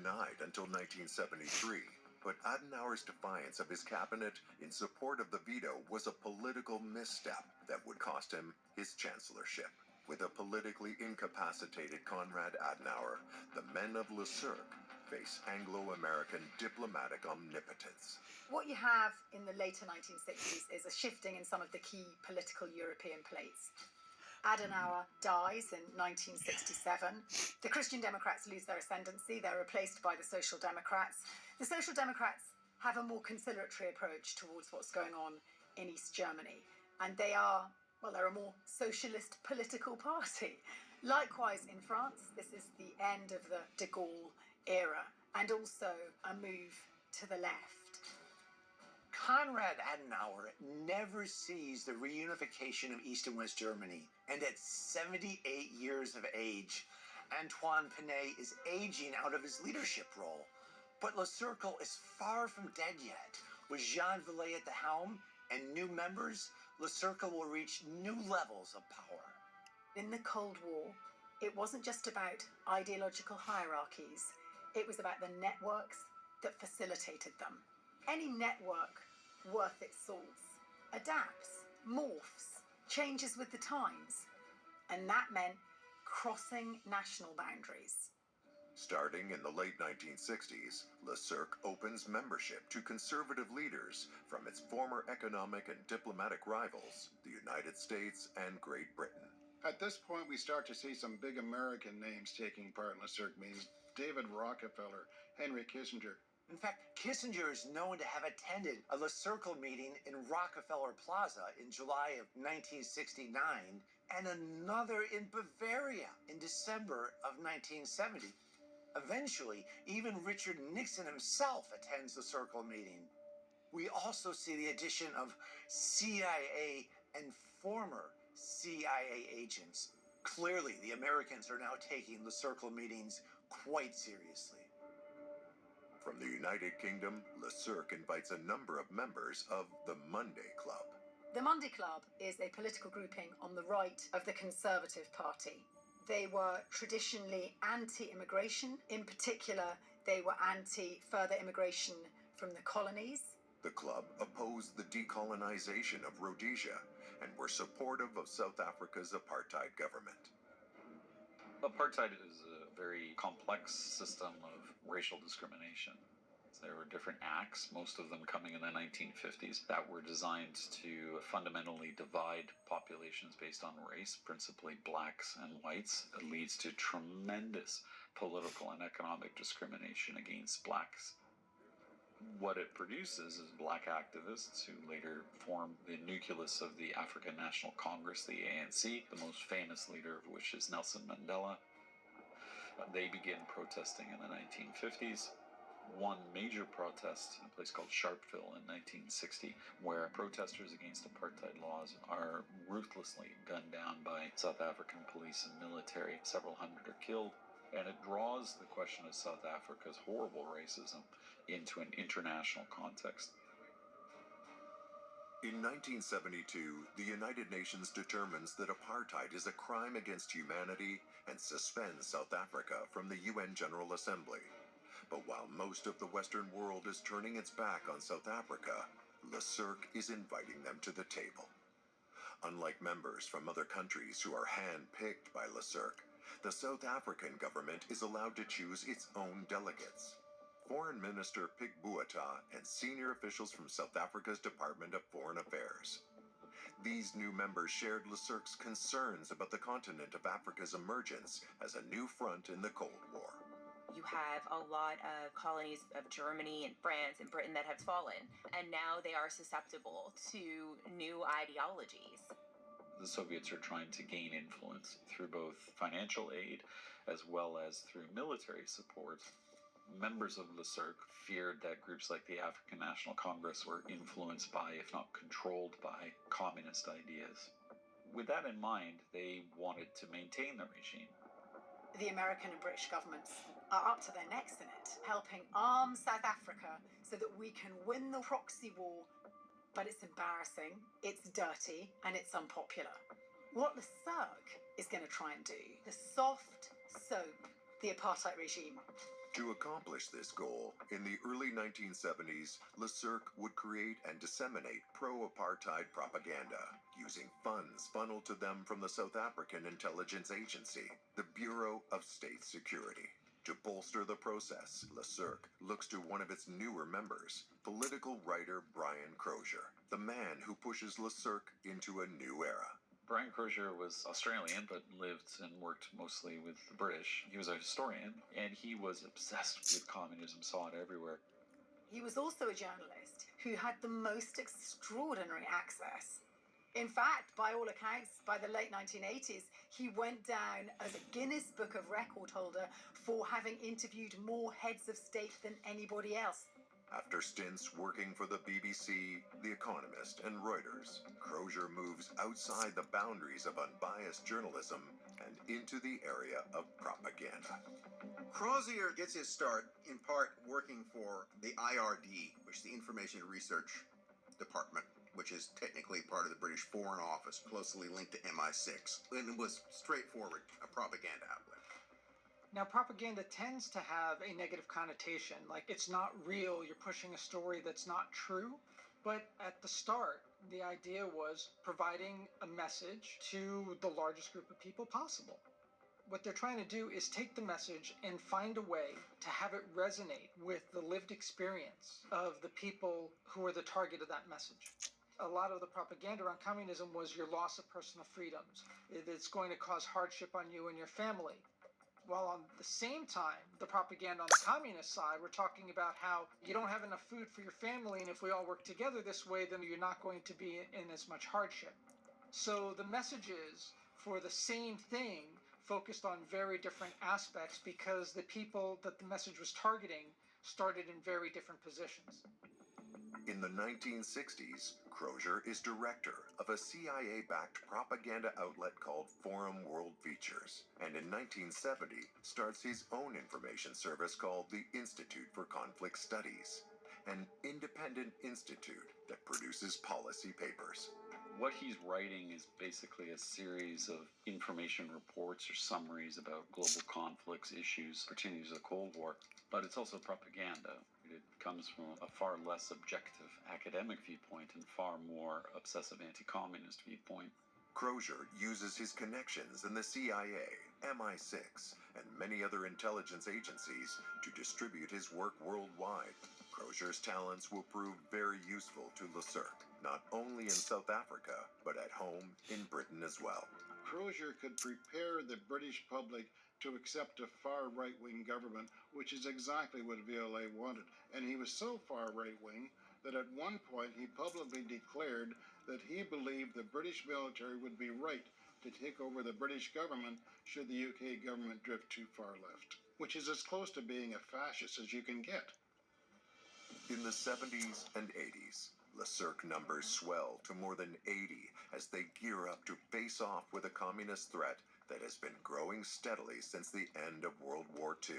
denied until 1973, but Adenauer's defiance of his cabinet in support of the veto was a political misstep that would cost him his chancellorship. With a politically incapacitated Konrad Adenauer, the men of Le Cirque face Anglo-American diplomatic omnipotence. What you have in the later 1960s is a shifting in some of the key political European plates. Adenauer dies in 1967. The Christian Democrats lose their ascendancy. They're replaced by the Social Democrats. The Social Democrats have a more conciliatory approach towards what's going on in East Germany. And they're a more socialist political party. Likewise in France, this is the end of the de Gaulle era and also a move to the left. Konrad Adenauer never sees the reunification of East and West Germany, and at 78 years of age, Antoine Pinay is aging out of his leadership role. But Le Cercle is far from dead yet. With Jean Villay at the helm and new members, Le Cercle will reach new levels of power. In the Cold War, it wasn't just about ideological hierarchies. It was about the networks that facilitated them. Any network worth its salt adapts, morphs, changes with the times. And that meant crossing national boundaries. Starting in the late 1960s, Le Cirque opens membership to conservative leaders from its former economic and diplomatic rivals, the United States and Great Britain. At this point, we start to see some big American names taking part in Le Cirque meetings. David Rockefeller, Henry Kissinger. In fact, Kissinger is known to have attended a Le Cercle meeting in Rockefeller Plaza in July of 1969 and another in Bavaria in December of 1970. Eventually, even Richard Nixon himself attends the Cercle meeting. We also see the addition of CIA and former CIA agents. Clearly, the Americans are now taking the Cercle meetings quite seriously. From the United Kingdom, Le Cirque invites a number of members of the Monday Club. The Monday Club is a political grouping on the right of the Conservative Party. They were traditionally anti-immigration. In particular, they were anti-further immigration from the colonies. The club opposed the decolonization of Rhodesia and were supportive of South Africa's apartheid government. Apartheid is a very complex system of racial discrimination. There were different acts, most of them coming in the 1950s, that were designed to fundamentally divide populations based on race, principally blacks and whites. It leads to tremendous political and economic discrimination against blacks. What it produces is black activists who later form the nucleus of the African National Congress, the ANC, the most famous leader of which is Nelson Mandela. They begin protesting in the 1950s. One major protest in a place called Sharpeville in 1960, where protesters against apartheid laws are ruthlessly gunned down by South African police and military. Several hundred are killed. And it draws the question of South Africa's horrible racism into an international context. In 1972, the United Nations determines that apartheid is a crime against humanity and suspends South Africa from the UN General Assembly. But while most of the Western world is turning its back on South Africa, Le Cirque is inviting them to the table. Unlike members from other countries who are hand-picked by Le Cirque, the South African government is allowed to choose its own delegates. Foreign Minister Pik Botha and senior officials from South Africa's Department of Foreign Affairs. These new members shared Le Cirque's concerns about the continent of Africa's emergence as a new front in the Cold War. You have a lot of colonies of Germany and France and Britain that have fallen, and now they are susceptible to new ideologies. The Soviets are trying to gain influence through both financial aid as well as through military support. Members of Le Cirque feared that groups like the African National Congress were influenced by, if not controlled by, communist ideas. With that in mind, they wanted to maintain the regime. The American and British governments are up to their necks in it, helping arm South Africa so that we can win the proxy war. But it's embarrassing, it's dirty, and it's unpopular. What Le Cirque is going to try and do, the soft soap the apartheid regime, To accomplish this goal, in the early 1970s, LeCirque would create and disseminate pro-apartheid propaganda, using funds funneled to them from the South African intelligence agency, the Bureau of State Security. To bolster the process, LeCirque looks to one of its newer members, political writer Brian Crozier, the man who pushes LeCirque into a new era. Brian Crozier was Australian, but lived and worked mostly with the British. He was a historian, and he was obsessed with communism, saw it everywhere. He was also a journalist who had the most extraordinary access. In fact, by all accounts, by the late 1980s, he went down as a Guinness Book of Record holder for having interviewed more heads of state than anybody else. After stints working for the BBC, The Economist, and Reuters, Crozier moves outside the boundaries of unbiased journalism and into the area of propaganda. Crozier gets his start in part working for the IRD, which is the Information Research Department, which is technically part of the British Foreign Office, closely linked to MI6, and it was straightforward, a propaganda outlet. Now, propaganda tends to have a negative connotation, like it's not real, you're pushing a story that's not true. But at the start, the idea was providing a message to the largest group of people possible. What they're trying to do is take the message and find a way to have it resonate with the lived experience of the people who are the target of that message. A lot of the propaganda around communism was your loss of personal freedoms. It's going to cause hardship on you and your family. While on the same time, the propaganda on the communist side, we're talking about how you don't have enough food for your family, and if we all work together this way, then you're not going to be in as much hardship. So the messages for the same thing focused on very different aspects because the people that the message was targeting started in very different positions. In the 1960s, Crozier is director of a CIA-backed propaganda outlet called Forum World Features, and in 1970 starts his own information service called the Institute for Conflict Studies, an independent institute that produces policy papers. What he's writing is basically a series of information reports or summaries about global conflicts, issues pertaining to the Cold War, but it's also propaganda. It comes from a far less objective academic viewpoint and far more obsessive anti-communist viewpoint. Crozier uses his connections in the CIA, MI6, and many other intelligence agencies to distribute his work worldwide. Crozier's talents will prove very useful to LeCirque, not only in South Africa, but at home in Britain as well. Crozier could prepare the British public to accept a far right-wing government, which is exactly what VLA wanted. And he was so far right-wing that at one point he publicly declared that he believed the British military would be right to take over the British government should the UK government drift too far left, which is as close to being a fascist as you can get. In the 70s and 80s, LeCirque numbers swell to more than 80 as they gear up to face off with a communist threat that has been growing steadily since the end of World War II.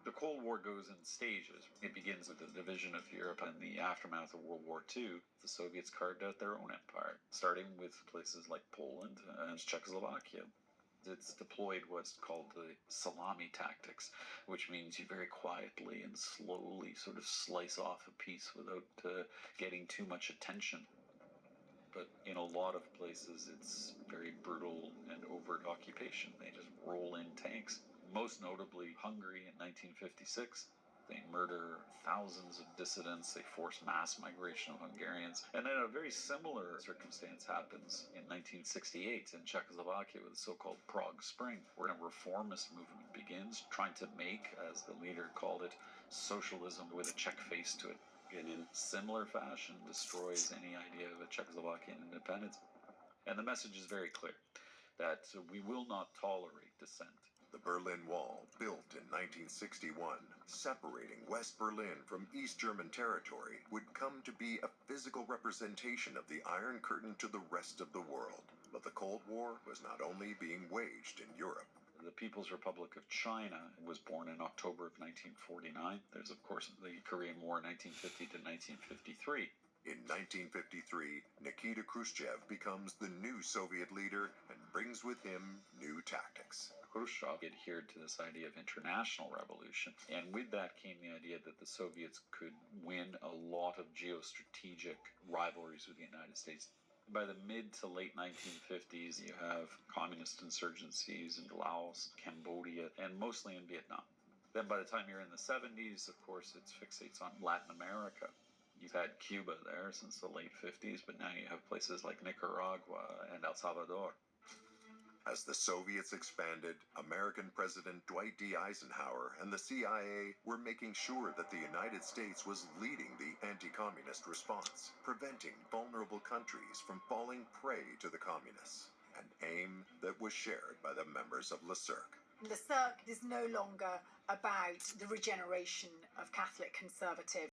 The Cold War goes in stages. It begins with the division of Europe and the aftermath of World War II. The Soviets carved out their own empire, starting with places like Poland and Czechoslovakia. It's deployed what's called the salami tactics, which means you very quietly and slowly sort of slice off a piece without getting too much attention. But in a lot of places, it's very brutal and overt occupation. They just roll in tanks. Most notably, Hungary in 1956. They murder thousands of dissidents. They force mass migration of Hungarians. And then a very similar circumstance happens in 1968 in Czechoslovakia with the so-called Prague Spring, where a reformist movement begins, trying to make, as the leader called it, socialism with a Czech face to it. And in similar fashion, destroys any idea of a Czechoslovakian independence. And the message is very clear, that we will not tolerate dissent. The Berlin Wall, built in 1961, separating West Berlin from East German territory, would come to be a physical representation of the Iron Curtain to the rest of the world. But the Cold War was not only being waged in Europe. The People's Republic of China was born in October of 1949. There's, of course, the Korean War 1950 to 1953. In 1953, Nikita Khrushchev becomes the new Soviet leader and brings with him new tactics. Khrushchev adhered to this idea of international revolution, and with that came the idea that the Soviets could win a lot of geostrategic rivalries with the United States. By the mid to late 1950s, you have communist insurgencies in Laos, Cambodia, and mostly in Vietnam. Then by the time you're in the 70s, of course, it fixates on Latin America. You've had Cuba there since the late 50s, but now you have places like Nicaragua and El Salvador. As the Soviets expanded, American President Dwight D. Eisenhower and the CIA were making sure that the United States was leading the anti-communist response, preventing vulnerable countries from falling prey to the communists, an aim that was shared by the members of LeCirque. LeCirque is no longer about the regeneration of Catholic conservative